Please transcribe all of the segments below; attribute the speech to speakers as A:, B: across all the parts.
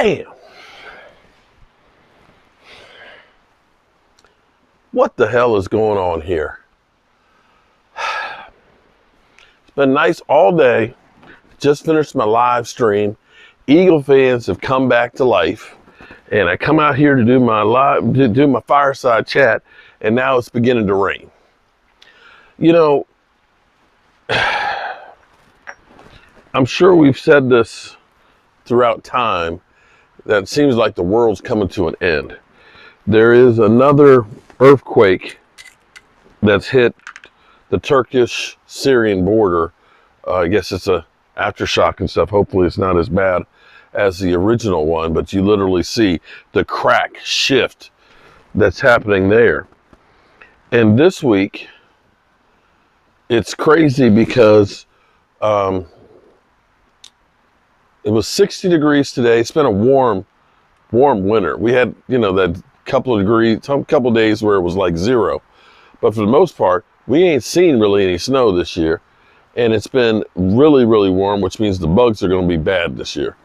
A: Damn. What the hell is going on here? It's been nice all day. Just finished my live stream. Eagle fans have come back to life. And I come out here to do my fireside chat, and now it's beginning to rain. You know, I'm sure we've said this throughout time, that it seems like the world's coming to an end. There is another earthquake that's hit the Turkish-Syrian border. I guess it's a aftershock and stuff. Hopefully it's not as bad as the original one, but you literally see the crack shift that's happening there. And this week, it's crazy because it was 60 degrees today. It's been a warm winter. We had, that couple of degrees, some couple of days where it was like 0. But for the most part, we ain't seen really any snow this year. And it's been really, really warm, which means the bugs are going to be bad this year.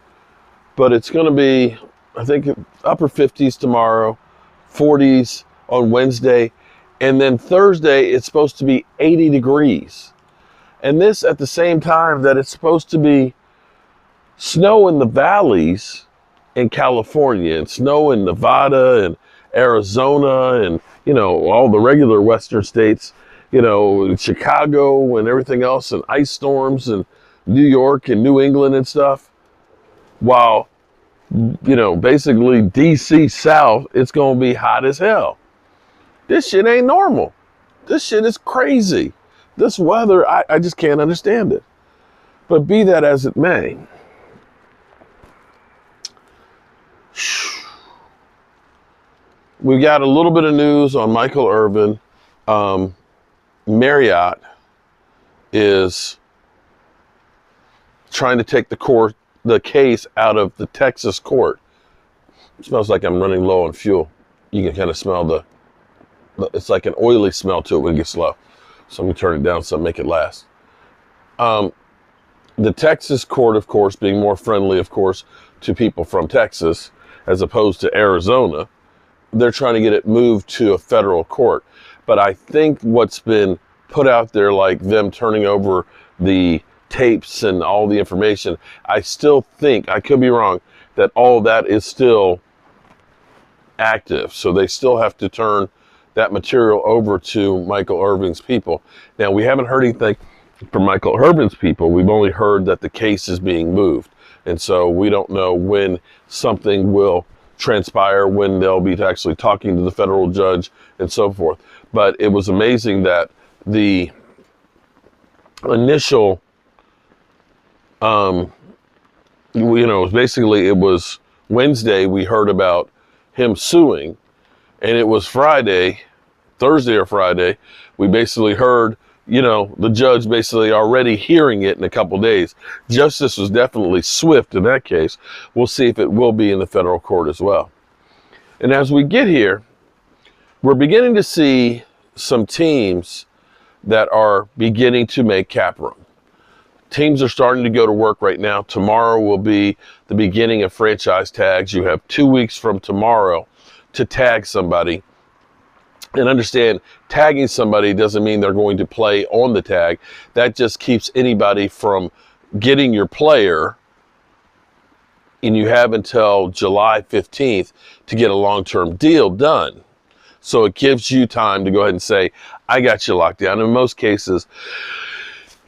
A: But it's going to be, I think, upper 50s tomorrow, 40s on Wednesday. And then Thursday, it's supposed to be 80 degrees. And this at the same time that it's supposed to be snow in the valleys in California and snow in Nevada and Arizona and, all the regular Western states, Chicago and everything else, and ice storms and New York and New England and stuff. While, basically DC South, it's going to be hot as hell. This shit ain't normal. This shit is crazy. This weather, I just can't understand it. But be that as it may, we got a little bit of news on Michael Irvin. Marriott is trying to take the case out of the Texas court. It smells like I'm running low on fuel. You can kind of smell it's like an oily smell to it when it gets low. So I'm going to turn it down so I make it last. The Texas court, of course, being more friendly, of course, to people from Texas as opposed to Arizona, they're trying to get it moved to a federal court. But I think what's been put out there, like them turning over the tapes and all the information, I still think, I could be wrong, that all that is still active. So they still have to turn that material over to Michael Irvin's people. Now, we haven't heard anything from Michael Irvin's people. We've only heard that the case is being moved. And so we don't know when something will transpire, when they'll be actually talking to the federal judge and so forth. But it was amazing that the initial, it was Wednesday we heard about him suing, and it was Thursday or Friday, we basically heard, the judge basically already hearing it in a couple days. Justice was definitely swift in that case. We'll see if it will be in the federal court as well. And as we get here, we're beginning to see some teams that are beginning to make cap room. Teams are starting to go to work right now. Tomorrow will be the beginning of franchise tags. You have 2 weeks from tomorrow to tag somebody. And understand, tagging somebody doesn't mean they're going to play on the tag. That just keeps anybody from getting your player, and you have until July 15th to get a long-term deal done. So it gives you time to go ahead and say, I got you locked down. In most cases,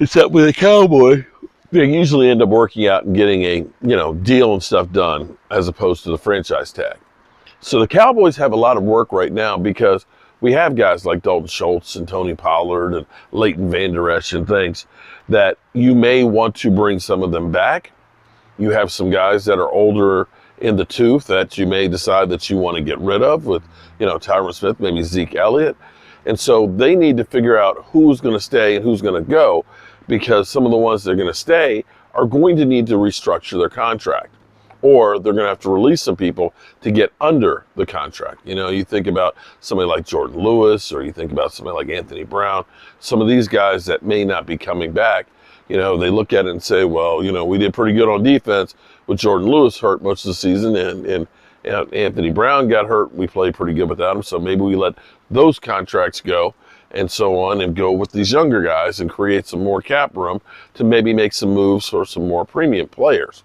A: except with a Cowboy, they usually end up working out and getting a deal and stuff done as opposed to the franchise tag. So the Cowboys have a lot of work right now because we have guys like Dalton Schultz and Tony Pollard and Leighton Vander Esch and things that you may want to bring some of them back. You have some guys that are older in the tooth that you may decide that you want to get rid of with, Tyron Smith, maybe Zeke Elliott. And so they need to figure out who's going to stay and who's going to go, because some of the ones that are going to stay are going to need to restructure their contract, or they're going to have to release some people to get under the contract. You think about somebody like Jordan Lewis, or you think about somebody like Anthony Brown, some of these guys that may not be coming back. they look at it and say, well, we did pretty good on defense with Jordan Lewis hurt most of the season, and Anthony Brown got hurt. We played pretty good without him, so maybe we let those contracts go and so on and go with these younger guys and create some more cap room to maybe make some moves for some more premium players.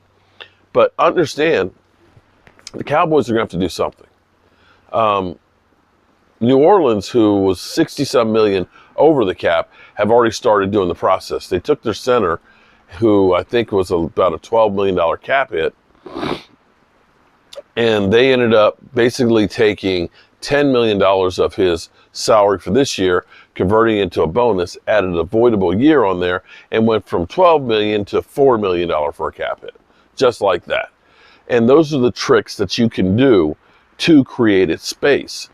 A: But understand, the Cowboys are going to have to do something. New Orleans, who was 60-some million over the cap, have already started doing the process. They took their center, who I think was about a $12 million cap hit, and they ended up basically taking $10 million of his salary for this year, converting it into a bonus, added an avoidable year on there, and went from $12 million to $4 million for a cap hit, just like that. And those are the tricks that you can do to create its space.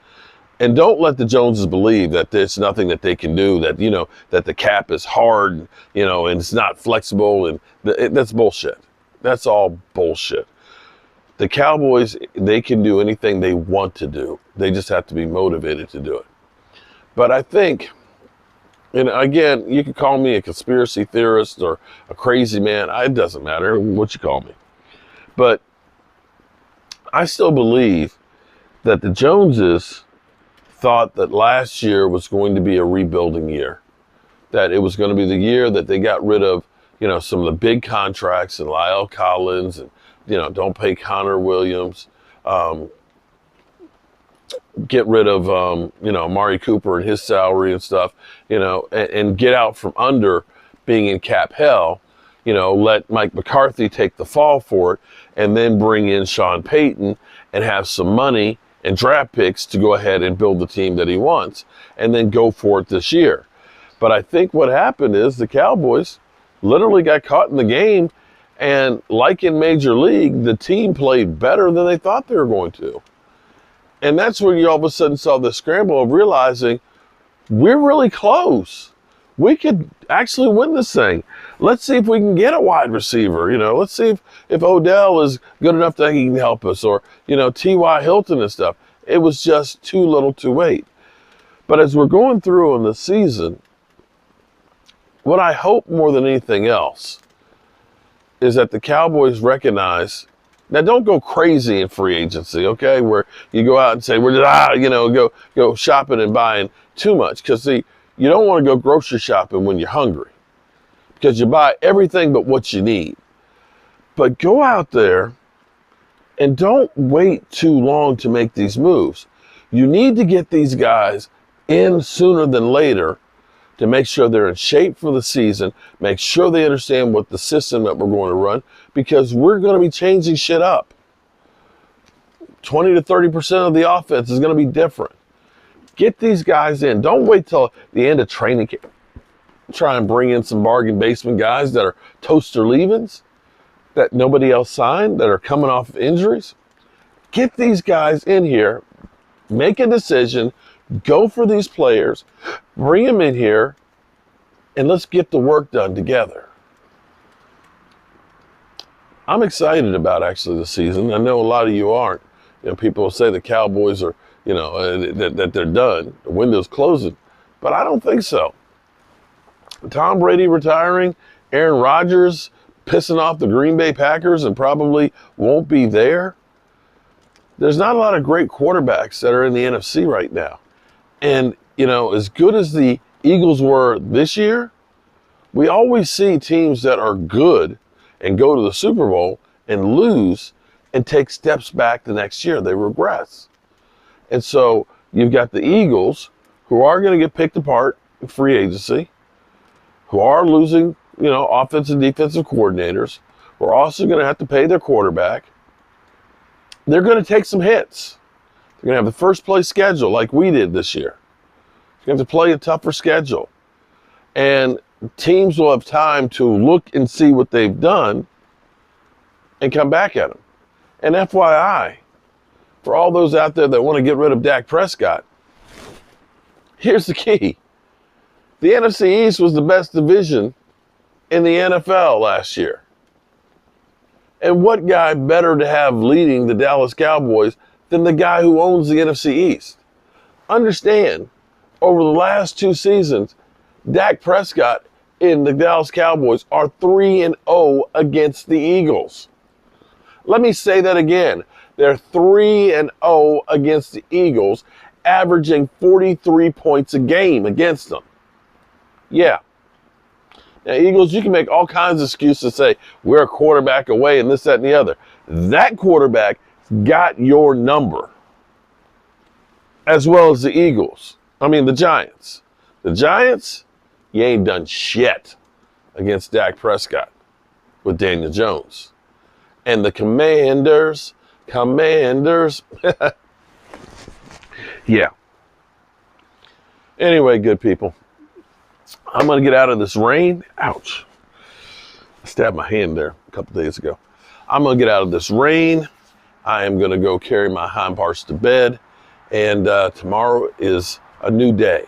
A: And don't let the Joneses believe that there's nothing that they can do, that, that the cap is hard, and it's not flexible, and that's bullshit. That's all bullshit. The Cowboys, they can do anything they want to do. They just have to be motivated to do it. But I think, and again, you can call me a conspiracy theorist or a crazy man. It doesn't matter what you call me. But I still believe that the Joneses thought that last year was going to be a rebuilding year, that it was going to be the year that they got rid of, some of the big contracts and Lyle Collins and, don't pay Connor Williams, get rid of, Amari Cooper and his salary and stuff, and get out from under being in cap hell, let Mike McCarthy take the fall for it, and then bring in Sean Payton and have some money and draft picks to go ahead and build the team that he wants, and then go for it this year. But I think what happened is the Cowboys literally got caught in the game, and like in Major League, the team played better than they thought they were going to. And that's when you all of a sudden saw the scramble of realizing we're really close. We could actually win this thing. Let's see if we can get a wide receiver. Let's see if Odell is good enough that he can help us, or, T.Y. Hilton and stuff. It was just too little too late. But as we're going through in the season, what I hope more than anything else is that the Cowboys recognize, now don't go crazy in free agency, okay, where you go out and say, we're just, go shopping and buying too much. Because, see, you don't want to go grocery shopping when you're hungry, because you buy everything but what you need. But go out there and don't wait too long to make these moves. You need to get these guys in sooner than later to make sure they're in shape for the season, make sure they understand what the system that we're going to run, because we're going to be changing shit up. 20 to 30% of the offense is going to be different. Get these guys in. Don't wait till the end of training camp. Try and bring in some bargain basement guys that are toaster leavings, that nobody else signed, that are coming off of injuries. Get these guys in here, make a decision, go for these players, bring them in here, and let's get the work done together. I'm excited about actually the season. I know a lot of you aren't. People say the Cowboys are, that they're done. The window's closing. But I don't think so. Tom Brady retiring, Aaron Rodgers pissing off the Green Bay Packers and probably won't be there. There's not a lot of great quarterbacks that are in the NFC right now. And, as good as the Eagles were this year, we always see teams that are good and go to the Super Bowl and lose and take steps back the next year. They regress. And so you've got the Eagles, who are going to get picked apart in free agency, who are losing, offensive and defensive coordinators. We're also going to have to pay their quarterback. They're going to take some hits. They're going to have the first place schedule like we did this year. You're going to have to play a tougher schedule. And teams will have time to look and see what they've done and come back at them. And FYI, for all those out there that want to get rid of Dak Prescott, here's the key. The NFC East was the best division in the NFL last year. And what guy better to have leading the Dallas Cowboys than the guy who owns the NFC East? Understand, over the last 2 seasons, Dak Prescott in the Dallas Cowboys are 3-0 against the Eagles. Let me say that again. They're 3-0 against the Eagles, averaging 43 points a game against them. Yeah. Now, Eagles, you can make all kinds of excuses to say, we're a quarterback away and this, that, and the other. That quarterback got your number, as well as the Eagles. The Giants. The Giants, you ain't done shit against Dak Prescott with Daniel Jones. And the Commanders, yeah. Anyway, good people, I'm going to get out of this rain. Ouch. I stabbed my hand there a couple days ago. I'm going to get out of this rain. I am going to go carry my hind parts to bed. And tomorrow is a new day.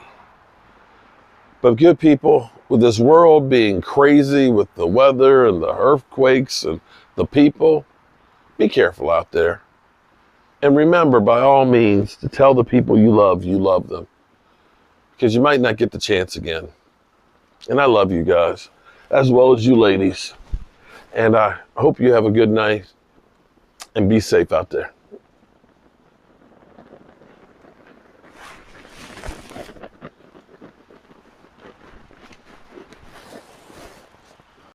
A: But good people, with this world being crazy with the weather and the earthquakes and the people, be careful out there. And remember, by all means, to tell the people you love them. Because you might not get the chance again. And I love you guys, as well as you ladies. And I hope you have a good night and be safe out there.